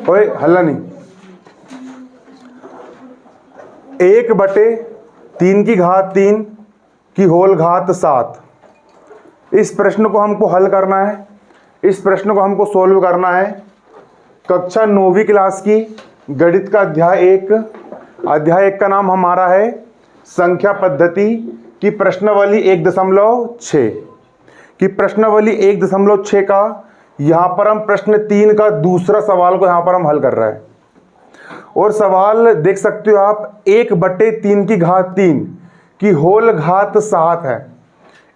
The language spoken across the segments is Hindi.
ओए हल्ला नहीं। 1/3 की घात 3 की होल घात 7। इस प्रश्न को हमको हल करना है, इस प्रश्न को हमको सोल्व करना है। कक्षा 9वीं क्लास की गणित का अध्याय 1 का नाम हमारा है संख्या पद्धति की प्रश्नावली 1.6 की प्रश्नावली 1.6 का यहाँ पर हम प्रश्न 3 का दूसरा सवाल को यहाँ पर हम हल कर रहे हैं। और सवाल देख सकते हो आप, 1/3 की घात 3 की होल घात 7 है।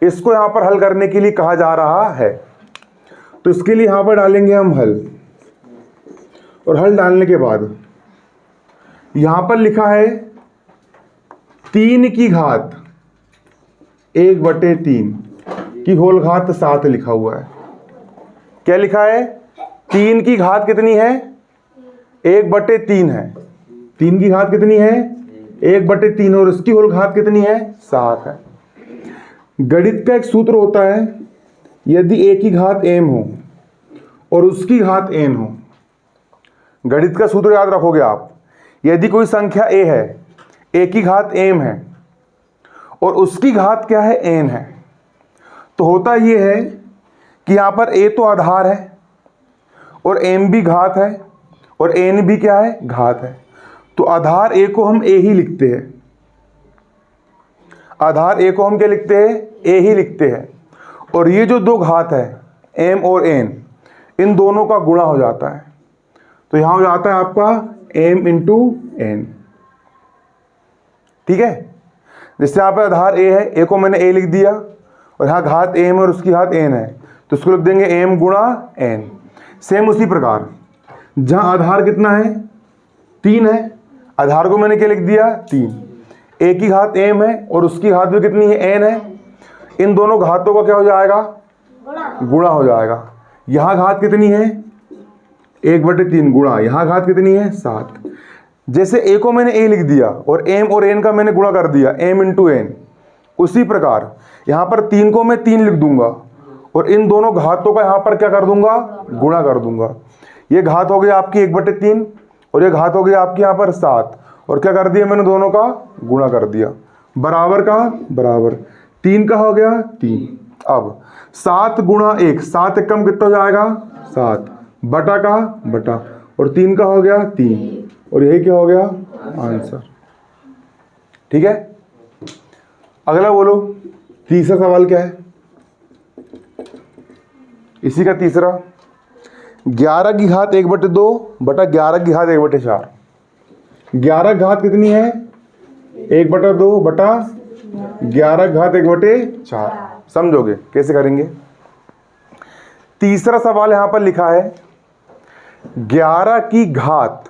इसको यहाँ पर हल करने के लिए कहा जा रहा है। तो इसके लिए यहाँ पर डालेंगे हम हल, और हल डालने के बाद यहाँ पर लिखा है 3 की घात 1/3 की होल घात 7 लिखा हुआ है। क्या लिखा है? 3 की घात कितनी है? 1/3 है। 3 की घात कितनी है? 1/3, और इसकी होल घात कितनी है? 7 है। गणित का एक सूत्र होता है, यदि a की घात m हो और उसकी घात n हो। गणित का सूत्र याद रखोगे आप। यदि कोई संख्या a है, a की घात m है और उसकी घात क्या है? n है, तो होता यह है कि यहां पर a तो आधार है और m भी घात है और n भी क्या है? घात है। तो आधार a को हम a ही लिखते हैं। आधार a को हम क्या लिखते हैं? a ही लिखते हैं। और ये जो दो घात है m और n, इन दोनों का गुणा हो जाता है। तो यहां हो जाता है आपका m इंटू n। ठीक है। जैसे यहाँ पे आधार a है, a को मैंने a लिख दिया, और यहाँ घात m और उसकी घात n है, तो इसको लिख देंगे m गुणा n। सेम उसी प्रकार जहां आधार कितना है? 3 है, आधार को मैंने क्या लिख दिया? 3। a की घात m है और उसकी घात भी कितनी है? n है। इन दोनों घातों का क्या हो जाएगा? गुणा हो जाएगा। यहाँ घात कितनी है? 1/3 गुणा यहाँ घात कितनी है? 7। जैसे a को मैंने a लिख दिया और m और n का मैंने गुणा कर दिया, m इंटू n, उसी प्रकार यहाँ पर 3 को मैं 3 लिख दूंगा और इन दोनों घातों का यहाँ पर क्या कर दूंगा? गुणा कर दूंगा। ये घात हो गई आपकी 1/3 और ये घात हो गई आपकी यहाँ पर 7, और क्या कर दिया मैंने? दोनों का गुणा कर दिया। बराबर का बराबर, 3 का हो गया 3। अब 7 गुणा 1, 7 एकम कितना हो जाएगा? 7, बटा का बटा, और 3 का हो गया 3, और यही क्या हो गया? आंसर। ठीक है। अगला बोलो, तीसरा सवाल क्या है? इसी का तीसरा, 11 की घात 1/2 बटा 11 की घात 1/4। 11 घात कितनी है? 1/2 बटा 11 घात 1/4। समझोगे कैसे करेंगे? तीसरा सवाल यहां पर लिखा है 11 की घात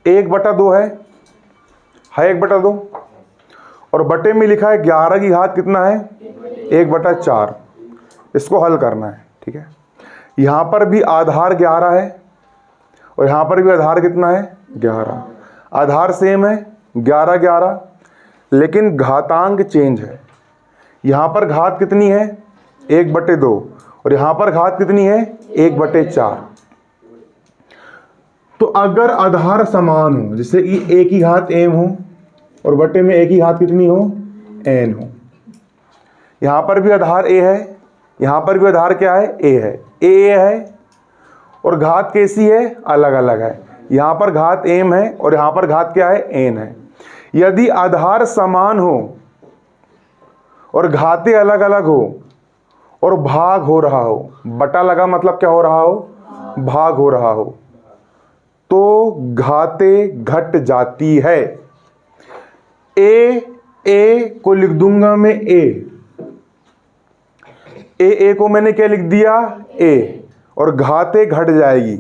1/2 है 1/2, और बटे में लिखा है 11 की घात कितना है? 1/4। इसको हल करना है। ठीक है। यहां पर भी आधार 11 है और यहां पर भी आधार कितना है? 11। आधार सेम है 11 11, लेकिन घातांक चेंज है। यहां पर घात कितनी है? 1/2, और यहां पर घात कितनी है? 1/4। तो अगर आधार समान हो, जैसे कि a की घात m हो और बटे में a की घात कितनी हो? n हो। यहां पर भी आधार a है, यहां पर भी आधार क्या है? a है। a है और घात कैसी है? अलग अलग है। यहां पर घात m है और यहां पर घात क्या है? n है। यदि आधार समान हो और घातें अलग अलग हो और भाग हो रहा हो, बटा लगा मतलब क्या हो रहा हो? भाग हो रहा हो, तो घातें घट जाती है। ए को लिख दूंगा मैं ए को मैंने क्या लिख दिया? a, और घातें घट जाएगी,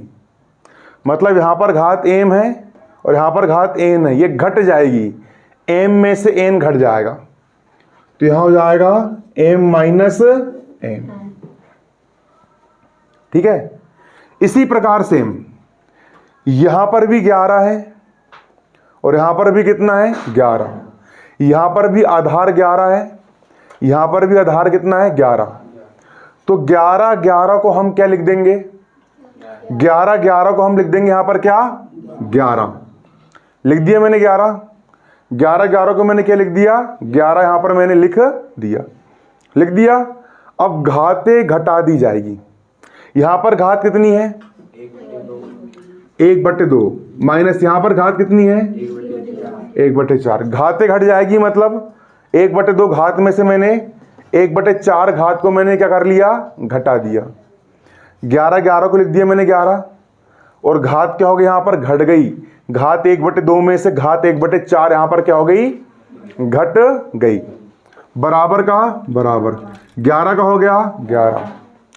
मतलब यहां पर घात m है और यहां पर घात n है, ये घट जाएगी। m में से n घट जाएगा, तो यहां हो जाएगा m माइनस n। ठीक है। इसी प्रकार से यहां पर भी 11 है और यहां पर भी कितना है? 11। यहां पर भी आधार 11 है, यहाँ पर भी आधार कितना है 11। तो 11 11 को हम क्या लिख देंगे, 11 11 को हम लिख देंगे यहाँ पर क्या 11 लिख दिया मैंने। 11 11 को मैंने क्या लिख दिया 11 यहाँ पर मैंने लिख दिया। अब घातें घटा दी जाएगी। यहाँ पर घात कितनी है 1/2 माइनस यहाँ पर घात कितनी है 1/4। घातें घट जाएगी मतलब 1/2 घात में से मैंने 1/4 घात को मैंने क्या कर लिया घटा दिया। 11 11 को लिख दिया मैंने 11 और घात क्या हो गई यहाँ पर घट गई। घात 1/2 में से घात 1/4 यहाँ पर क्या हो गई घट गई। बराबर का बराबर 11 का हो गया 11।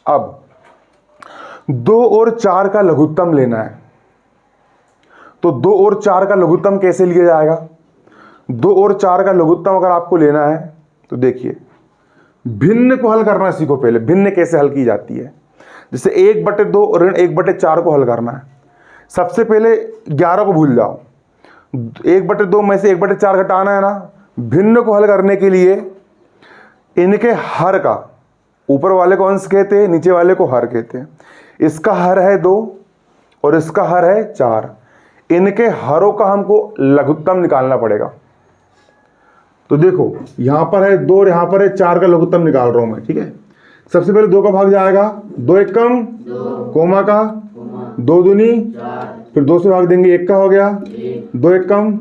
अब 2 और 4 का लघुत्तम लेना है। तो 2 और 4 का लघुत्तम कैसे लिया जाएगा। 2 और 4 का लघुत्तम अगर आपको लेना है तो देखिए भिन्न को हल करना सीखो। पहले भिन्न कैसे हल की जाती है। जैसे 1/2 ऋण 1/4 को हल करना है। सबसे पहले 11 को भूल जाओ। 1/2 में से 1/4 घटाना है ना। भिन्न को हल करने के लिए इनके हर का, ऊपर वाले को अंश कहते हैं, नीचे वाले को हर कहते हैं। इसका हर है 2 और इसका हर है 4। इनके हरों का हमको लघुत्तम निकालना पड़ेगा। तो देखो यहां पर है 2 और यहां पर है 4 का लघुत्तम निकाल रहा हूं मैं। ठीक है, सबसे पहले 2 का भाग जाएगा 2 एकम कोमा का 2 दूनी, फिर 2 से भाग देंगे 1 का हो गया 2 एकम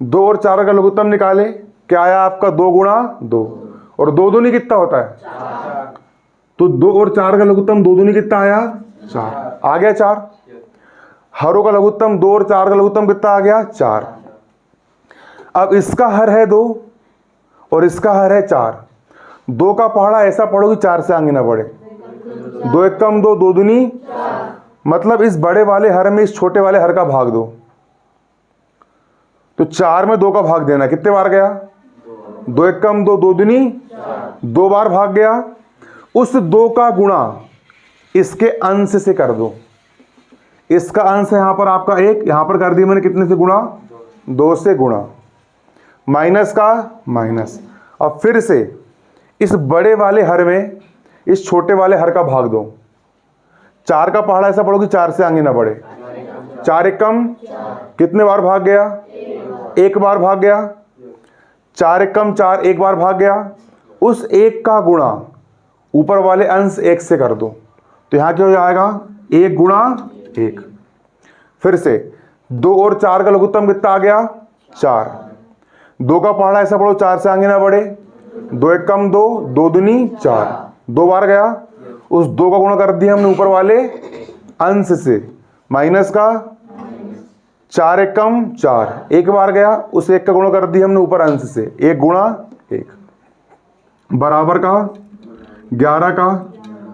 2 और 4 का लघुत्तम निकाले। क्या आया आपका 2 गुणा 2 और 2 दूनी कितना होता है 4। तो 2 और 4 का लघुत्तम 2 दूनी कितना आया 4 आ गया 4। हरों का लघुत्तम 2 और 4 का लघुत्तम कितना आ गया 4। अब इसका हर है 2 और इसका हर है 4। 2 का पहाड़ा ऐसा पढ़ो कि 4 से आगे ना बढ़े। 2 एकम 2 2 दूनी, मतलब इस बड़े वाले हर में इस छोटे वाले हर का भाग दो। तो 4 में 2 का भाग देना, कितने बार गया 2 एकम 2 2 दूनी 2 बार भाग गया। उस 2 का गुणा इसके अंश से कर दो। इसका अंश है यहां पर आपका 1, यहां पर कर दिया मैंने कितने से गुणा 2 से गुणा, माइनस का माइनस। अब फिर से इस बड़े वाले हर में इस छोटे वाले हर का भाग दो। 4 का पहाड़ा ऐसा पढ़ो कि 4 से आगे ना बढ़े। 4 एकम कितने बार भाग गया 1 बार भाग गया। 4 एकम 4 1 बार भाग गया। उस 1 का गुणा ऊपर वाले अंश 1 से कर दो। तो यहां क्या हो जाएगा 1 गुणा 1। फिर से 2 और 4 का लघुत्तम कितना आ गया 4। 2 का पहाड़ा ऐसा पढ़ो 4 से आगे ना बढ़े। 2 एकम 2 2 दूनी 4 2 बार गया। उस 2 का गुणा कर दिया हमने ऊपर वाले अंश से, माइनस का 4 एकम 4 1 बार गया। उस 1 का गुणा कर दिया हमने ऊपर अंश से, 1 गुणा 1 बराबर का 11 का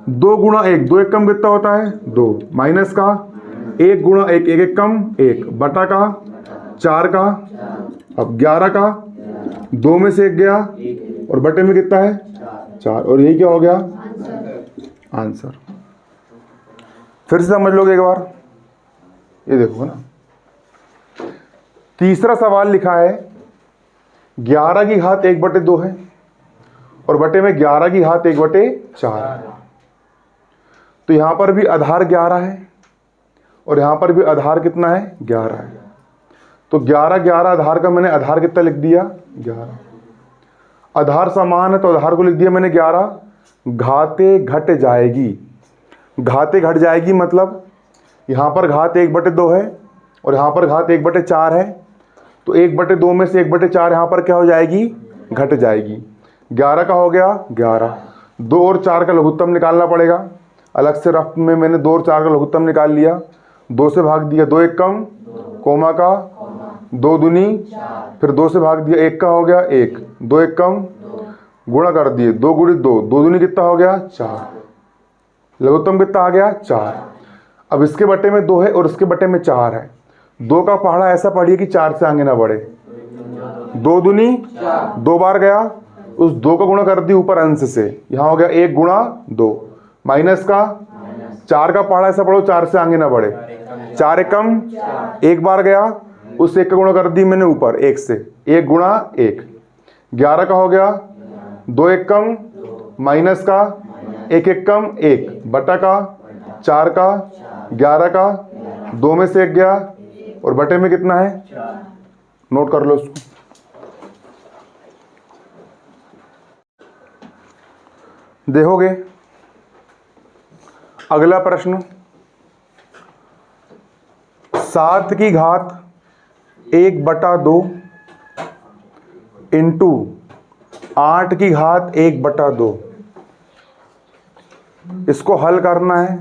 2 गुणा 1 2 एकम कितना होता है 2, माइनस का 1 गुणा 1 1 एकम 1 बटा का 4 का। अब 11 का 2 में से 1 गया और बटे में कितना है 4 और यही क्या हो गया आंसर। फिर से समझ लोगे एक बार, ये देखो ना। तीसरा सवाल लिखा है 11 की घात 1/2 है और बटे में 11 की घात 1/4 है। तो यहां पर भी आधार 11 है और यहां पर भी आधार कितना है 11 है। तो 11 11 आधार का मैंने आधार कितना लिख दिया 11। आधार समान है तो आधार को लिख दिया मैंने 11। घातें घट जाएगी, घातें घट जाएगी मतलब यहां पर घात 1/2 है और यहां पर घात 1/4 है। तो 1/2 में से 1/4 यहां पर क्या हो जाएगी घट जाएगी। 11 का हो गया 11। 2 और 4 का लघुत्तम निकालना पड़ेगा। अलग से रफ में मैंने 2 और 4 का लघुत्तम निकाल लिया। 2 से भाग दिया 2 एकम कोमा का 2 दूनी, फिर 2 से भाग दिया 1 का हो गया 1 2 एकम गुणा कर दिए 2 गुणित 2 2 दूनी कितना हो गया 4। लघुत्तम कितना आ गया 4। अब इसके बटे में 2 है और इसके बटे में 4 है। 2 का पहाड़ा ऐसा पढ़िए कि 4 से आगे ना बढ़े। 2 दूनी 2 बार गया। उस 2 का गुणा कर दी ऊपर अंश से, यहां हो गया 1 गुणा 2 माइनस का 4 का पहाड़ा ऐसा पढ़ो 4 से आगे ना बढ़े। 4 एकम 1 बार गया। उस 1 का गुणा कर दी मैंने ऊपर 1 से, 1 गुणा 1। 11 का हो गया 2 एक कम माइनस का 1 एक कम 1 बटा का 4 का 11 का 2 में से 1 गया और बटे में कितना है, नोट कर लो उसको। देखोगे अगला प्रश्न, 7 की घात 1/2 इंटू 8 की घात 1/2, इसको हल करना है।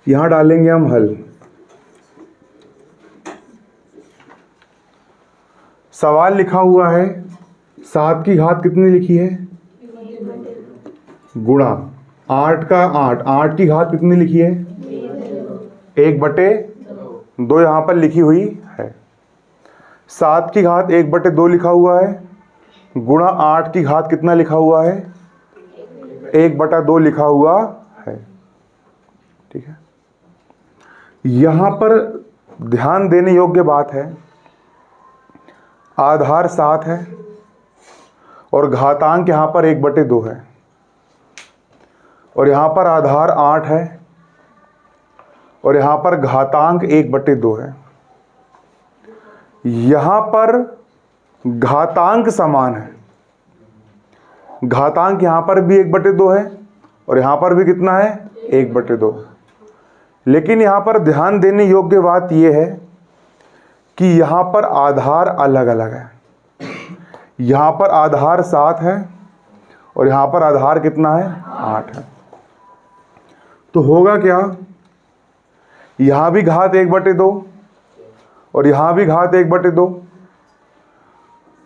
यहां डालेंगे हम हल। सवाल लिखा हुआ है 7 की घात कितनी लिखी है, गुणा 8 का 8, 8 की घात कितनी लिखी है, 1/2 यहां पर लिखी हुई है। 7 की घात 1/2 लिखा हुआ है, गुणा 8 की घात कितना लिखा हुआ है, 1/2 लिखा हुआ है। ठीक है, यहां पर ध्यान देने योग्य बात है, आधार 7 है और घातांक यहां पर 1/2 है, और यहां पर आधार 8 है और यहां पर घातांक 1/2 है। यहां पर घातांक समान है, घातांक यहां पर भी 1/2 है और यहां पर भी कितना है, 1/2। लेकिन यहां पर ध्यान देने योग्य बात यह है कि यहां पर आधार अलग अलग है। यहां पर आधार 7 है और यहां पर आधार कितना है, 8 है। तो होगा क्या, यहां भी घात 1/2 और यहां भी घात 1/2,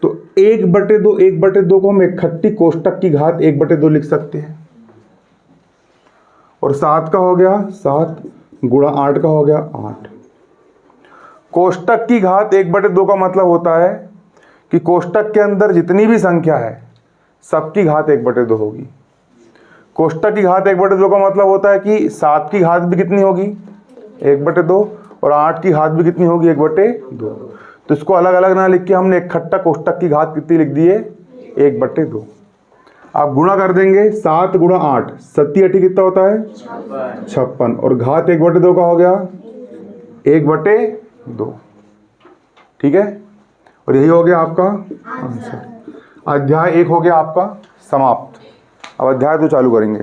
तो 1/2 को हम इकट्ठी कोष्टक की घात 1/2 लिख सकते हैं। और 7 का हो गया 7 गुणा 8 का हो गया 8। कोष्टक की घात 1/2 का मतलब होता है कि कोष्टक के अंदर जितनी भी संख्या है सबकी घात 1/2 होगी। कोष्टक की घात 1/2 का मतलब होता है कि 7 की घात भी कितनी होगी, 1/2, और 8 की घात भी कितनी होगी, 1/2। तो इसको अलग अलग ना लिख के हमने इकट्ठा कोष्टक की घात कितनी लिख दी है, 1/2। आप गुणा कर देंगे, 7 गुणा 8 7 8 कितना होता है, 56, और घात 1/2 का हो गया 1/2। ठीक है, और यही हो गया आपका आंसर। अध्याय 1 हो गया आपका समाप्त। अब अध्याय 2 चालू करेंगे।